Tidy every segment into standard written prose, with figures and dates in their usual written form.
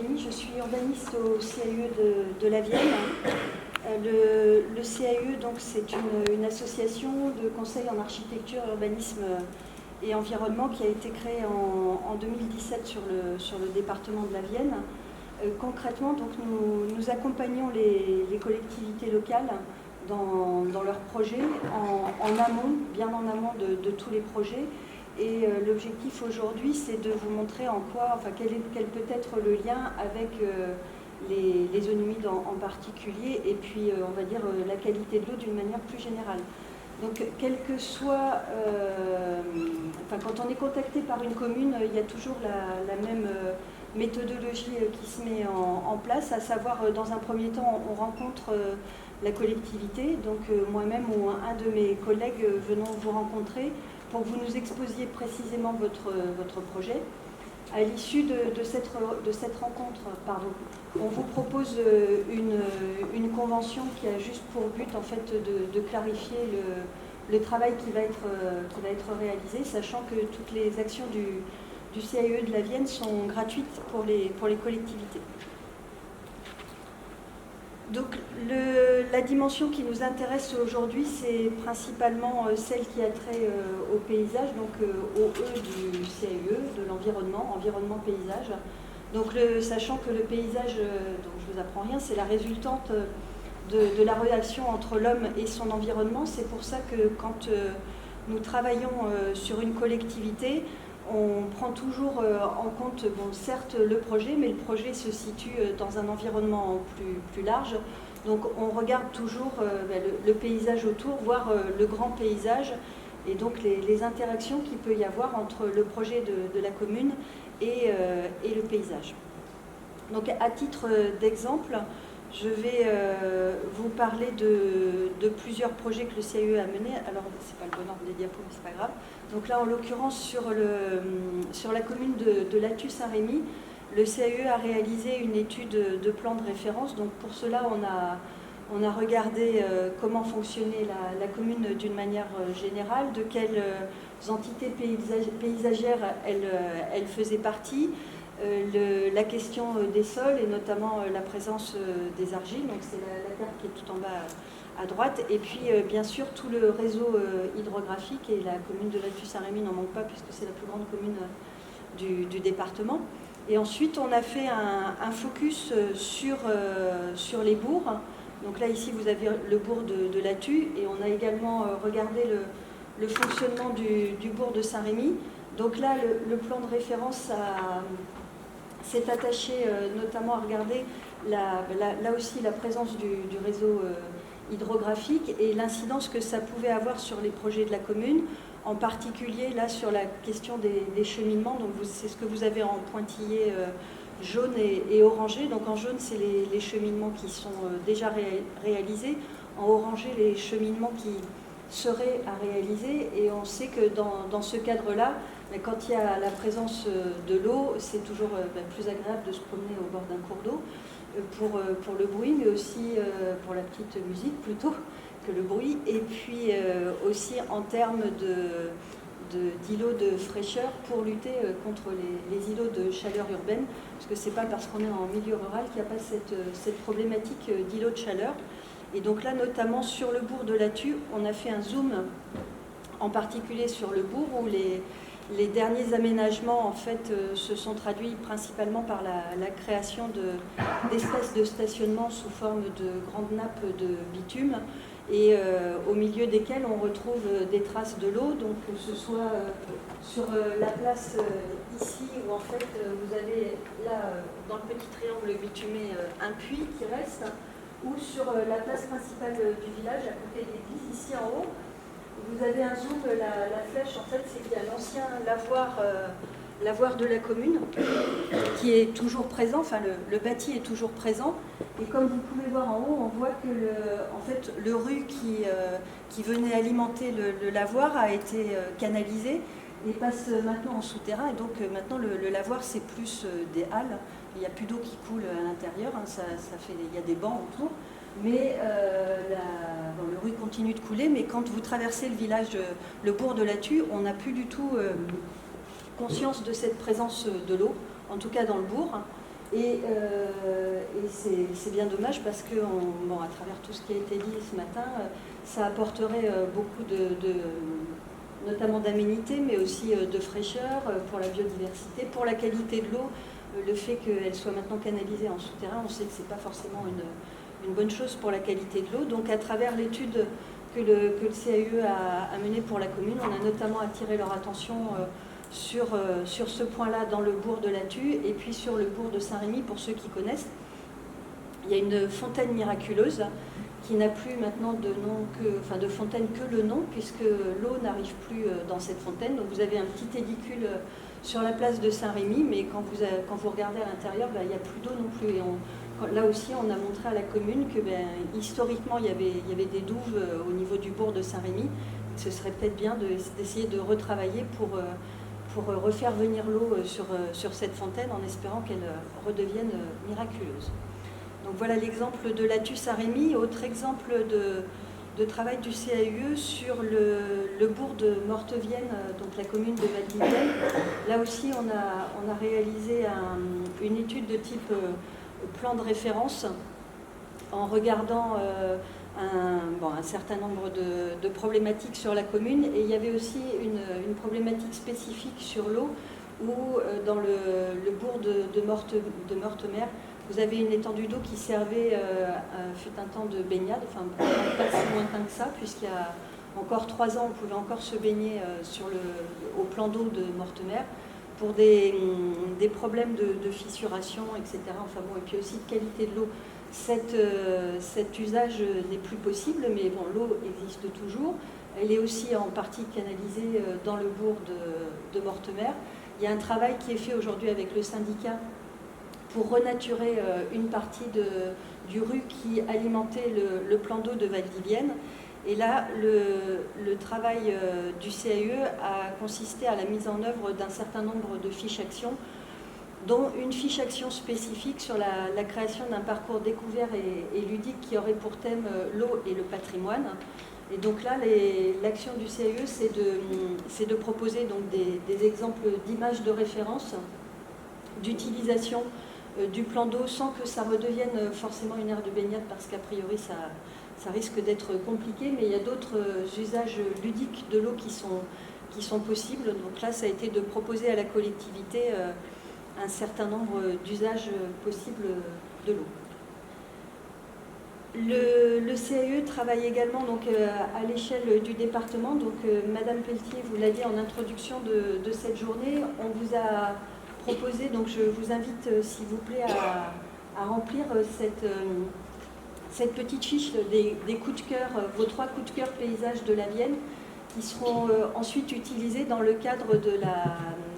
Je suis urbaniste au CAE de la Vienne. Le CAE, donc, c'est une association de conseil en architecture, urbanisme et environnement qui a été créée en 2017 sur le département de la Vienne. Concrètement, donc, nous accompagnons les collectivités locales dans leurs projets, en amont, bien en amont de tous les projets. Et l'objectif aujourd'hui, c'est de vous montrer quel peut être le lien avec les zones humides en particulier, et puis on va dire la qualité de l'eau d'une manière plus générale. Donc, quel que soit, quand on est contacté par une commune, il y a toujours la même méthodologie qui se met en place, à savoir, dans un premier temps, on rencontre la collectivité, donc moi-même ou un de mes collègues venons vous rencontrer pour que vous nous exposiez précisément votre projet. À l'issue de cette rencontre, on vous propose une convention qui a juste pour but en fait de clarifier le travail qui va être réalisé, sachant que toutes les actions du CAE de la Vienne sont gratuites pour les collectivités. Donc la dimension qui nous intéresse aujourd'hui, c'est principalement celle qui a trait au paysage, donc au E du CAE, de l'environnement, environnement-paysage. Donc sachant que le paysage, donc je ne vous apprends rien, c'est la résultante de la relation entre l'homme et son environnement. C'est pour ça que quand nous travaillons sur une collectivité, on prend toujours en compte, certes, le projet, mais le projet se situe dans un environnement plus large. Donc on regarde toujours le paysage autour, voire le grand paysage, et donc les interactions qu'il peut y avoir entre le projet de la commune et le paysage. Donc à titre d'exemple, je vais vous parler de plusieurs projets que le CAE a menés. Alors, c'est pas le bon ordre des diapos, mais c'est pas grave. Donc là, en l'occurrence, sur la commune de Lathu-Saint-Rémy, le CAE a réalisé une étude de plan de référence. Donc pour cela, on a regardé comment fonctionnait la commune d'une manière générale, de quelles entités paysagères elle faisait partie, la question des sols et notamment la présence des argiles, donc c'est la carte qui est tout en bas à droite, et puis bien sûr tout le réseau hydrographique, et la commune de Lathu-Saint-Rémy n'en manque pas puisque c'est la plus grande commune du département. Et ensuite on a fait un focus sur les bourgs. Donc là ici vous avez le bourg de Lathu, et on a également regardé le fonctionnement du bourg de Saint-Rémy. Donc là le plan de référence s'est attaché notamment à regarder là aussi la présence du réseau hydrographique et l'incidence que ça pouvait avoir sur les projets de la commune, en particulier là sur la question des cheminements. Donc c'est ce que vous avez en pointillé jaune et orangé. Donc en jaune, c'est les cheminements qui sont déjà réalisés, en orangé les cheminements qui seraient à réaliser, et on sait que dans ce cadre-là, quand il y a la présence de l'eau, c'est toujours plus agréable de se promener au bord d'un cours d'eau pour le bruit, mais aussi pour la petite musique plutôt que le bruit. Et puis aussi en termes d'îlots de fraîcheur pour lutter contre les îlots de chaleur urbaine, parce que c'est pas parce qu'on est en milieu rural qu'il n'y a pas cette problématique d'îlots de chaleur. Et donc là, notamment sur le bourg de Lathu, on a fait un zoom en particulier sur le bourg, où les derniers aménagements en fait se sont traduits principalement par la création d'espaces de stationnement sous forme de grandes nappes de bitume, et au milieu desquels on retrouve des traces de l'eau, donc que ce soit sur la place ici, où en fait vous avez là dans le petit triangle bitumé un puits qui reste, ou sur la place principale du village à côté de l'église, ici en haut. Vous avez un zoom, la flèche, en fait, c'est qu'il y a l'ancien lavoir de la commune qui est toujours présent, enfin le bâti est toujours présent. Et comme vous pouvez voir en haut, on voit que le ru qui venait alimenter le lavoir a été canalisé et passe maintenant en souterrain. Et donc maintenant le lavoir, c'est plus des halles. Il n'y a plus d'eau qui coule à l'intérieur, hein, il y a des bancs autour. Mais le ru continue de couler, mais quand vous traversez le village, le bourg de Lathu, on n'a plus du tout conscience de cette présence de l'eau, en tout cas dans le bourg. Et c'est bien dommage parce que, bon, à travers tout ce qui a été dit ce matin, ça apporterait beaucoup notamment d'aménités, mais aussi de fraîcheur pour la biodiversité, pour la qualité de l'eau. Le fait qu'elle soit maintenant canalisée en souterrain, on sait que ce n'est pas forcément une bonne chose pour la qualité de l'eau. Donc à travers l'étude que le CAUE a menée pour la commune, on a notamment attiré leur attention sur ce point-là dans le bourg de Lathu et puis sur le bourg de Saint-Rémy, pour ceux qui connaissent. Il y a une fontaine miraculeuse qui n'a plus maintenant de fontaine que le nom, puisque l'eau n'arrive plus dans cette fontaine. Donc vous avez un petit édicule sur la place de Saint-Rémy, mais quand vous regardez à l'intérieur, il n'y a plus d'eau non plus. Et là aussi, on a montré à la commune que historiquement, il y avait des douves au niveau du bourg de Saint-Rémy. Ce serait peut-être bien d'essayer de retravailler pour refaire venir l'eau sur cette fontaine en espérant qu'elle redevienne miraculeuse. Donc voilà l'exemple de Lathu Saint-Rémy. Autre exemple de travail du CAUE sur le bourg de Mortevienne, donc la commune de Val-d'Yvenne. Là aussi, on a réalisé une étude de type plan de référence en regardant un certain nombre de problématiques sur la commune, et il y avait aussi une problématique spécifique sur l'eau où dans le bourg de Mortemer, vous avez une étendue d'eau qui servait fut un temps de baignade, enfin pas si lointain que ça, puisqu'il y a encore 3 ans, on pouvait encore se baigner au plan d'eau de Mortemer pour des problèmes de fissuration, etc. Enfin bon, et puis aussi de qualité de l'eau. Cet usage n'est plus possible, mais bon, l'eau existe toujours. Elle est aussi en partie canalisée dans le bourg de Mortemer. Il y a un travail qui est fait aujourd'hui avec le syndicat pour renaturer une partie du rue qui alimentait le plan d'eau de Val-d'Yvenne. Et là, le travail du CAUE a consisté à la mise en œuvre d'un certain nombre de fiches actions, dont une fiche action spécifique sur la création d'un parcours découvert et ludique qui aurait pour thème l'eau et le patrimoine. Et donc là, l'action du CAUE, c'est de proposer donc des exemples d'images de référence, d'utilisation du plan d'eau sans que ça redevienne forcément une aire de baignade, parce qu'a priori ça risque d'être compliqué, mais il y a d'autres usages ludiques de l'eau qui sont possibles. Donc là, ça a été de proposer à la collectivité un certain nombre d'usages possibles de l'eau. Le CAUE travaille également donc, à l'échelle du département. Donc, Madame Pelletier vous l'a dit en introduction de cette journée, on vous a proposé, donc je vous invite s'il vous plaît à remplir cette petite fiche des coups de cœur, vos 3 coups de cœur paysages de la Vienne, qui seront ensuite utilisés dans le cadre de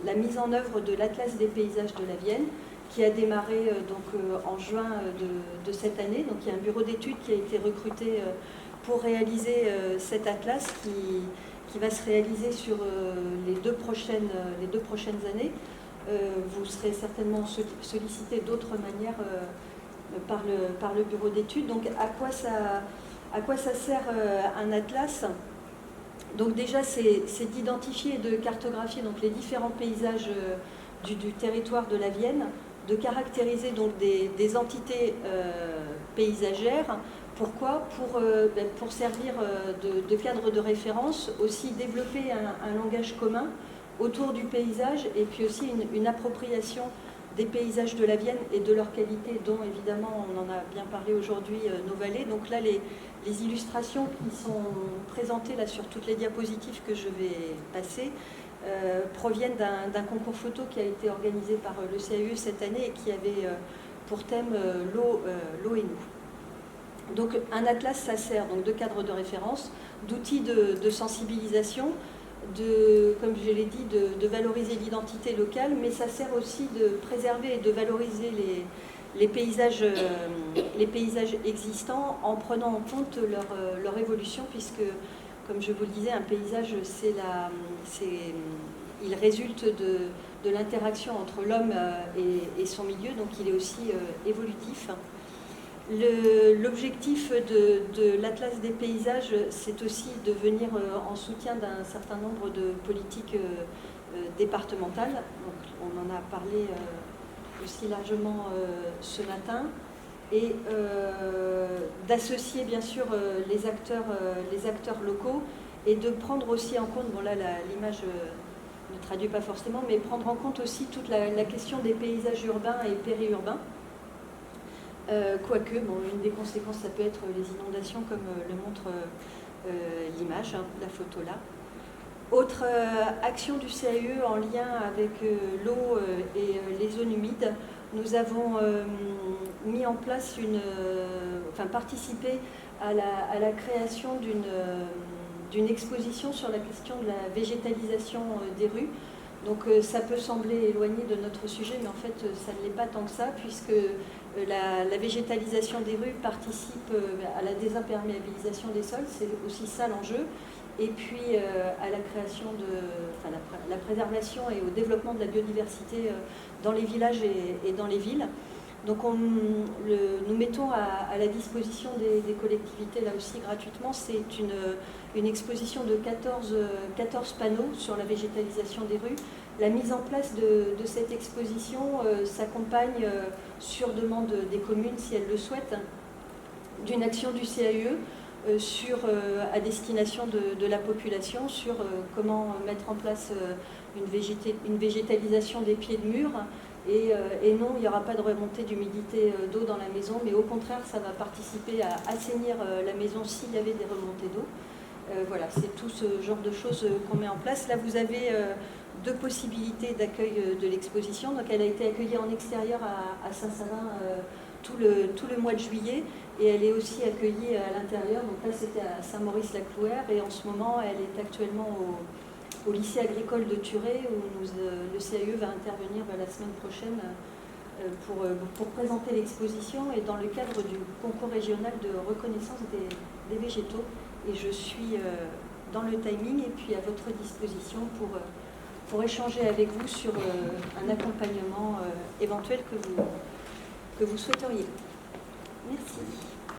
la mise en œuvre de l'Atlas des paysages de la Vienne, qui a démarré en juin de cette année. Donc il y a un bureau d'études qui a été recruté pour réaliser cet atlas qui va se réaliser sur les deux prochaines années. Vous serez certainement sollicité d'autres manières par le bureau d'études. Donc à quoi ça sert un atlas ? Donc déjà, c'est d'identifier et de cartographier donc, les différents paysages du territoire de la Vienne, de caractériser donc, des entités paysagères. Pourquoi ? Pour servir de cadre de référence, aussi développer un langage commun autour du paysage, et puis aussi une appropriation des paysages de la Vienne et de leur qualité, dont évidemment on en a bien parlé aujourd'hui, nos vallées. Donc là, les illustrations qui sont présentées là sur toutes les diapositives que je vais passer proviennent d'un concours photo qui a été organisé par le CAUE cette année et qui avait pour thème l'eau et nous. Donc un atlas, ça sert donc de cadre de référence, d'outils de sensibilisation, comme je l'ai dit, de valoriser l'identité locale, mais ça sert aussi de préserver et de valoriser les paysages existants en prenant en compte leur évolution, puisque, comme je vous le disais, un paysage, il résulte de l'interaction entre l'homme et son milieu, donc il est aussi évolutif. L'objectif de l'Atlas des paysages, c'est aussi de venir en soutien d'un certain nombre de politiques départementales. Donc, on en a parlé aussi largement ce matin, et d'associer bien sûr les acteurs locaux, et de prendre aussi en compte, bon là l'image ne traduit pas forcément, mais prendre en compte aussi toute la question des paysages urbains et périurbains. Quoique, bon, une des conséquences, ça peut être les inondations, comme le montre l'image, hein, la photo là. Autre action du CAE en lien avec l'eau et les zones humides, nous avons mis en place participé à la création d'une exposition sur la question de la végétalisation des rues. Donc ça peut sembler éloigné de notre sujet, mais en fait ça ne l'est pas tant que ça, puisque la végétalisation des rues participe à la désimperméabilisation des sols, c'est aussi ça l'enjeu, et puis à la création la préservation et au développement de la biodiversité dans les villages et dans les villes. Donc nous mettons à la disposition des collectivités, là aussi gratuitement, c'est une exposition de 14 panneaux sur la végétalisation des rues. La mise en place de cette exposition s'accompagne, sur demande des communes, si elles le souhaitent, d'une action du CAE à destination de la population, sur comment mettre en place une végétalisation des pieds de mur. Et non, il n'y aura pas de remontée d'humidité d'eau dans la maison, mais au contraire, ça va participer à assainir la maison s'il y avait des remontées d'eau. Voilà, c'est tout ce genre de choses qu'on met en place. Là, vous avez deux possibilités d'accueil de l'exposition. Donc, elle a été accueillie en extérieur à Saint-Savin tout le mois de juillet, et elle est aussi accueillie à l'intérieur. Donc là, c'était à Saint-Maurice-la-Clouère, et en ce moment, elle est actuellement au lycée agricole de Thurey, où le CAE va intervenir la semaine prochaine pour présenter l'exposition, et dans le cadre du concours régional de reconnaissance des végétaux. Et je suis dans le timing et puis à votre disposition pour échanger avec vous sur un accompagnement éventuel que vous souhaiteriez. Merci.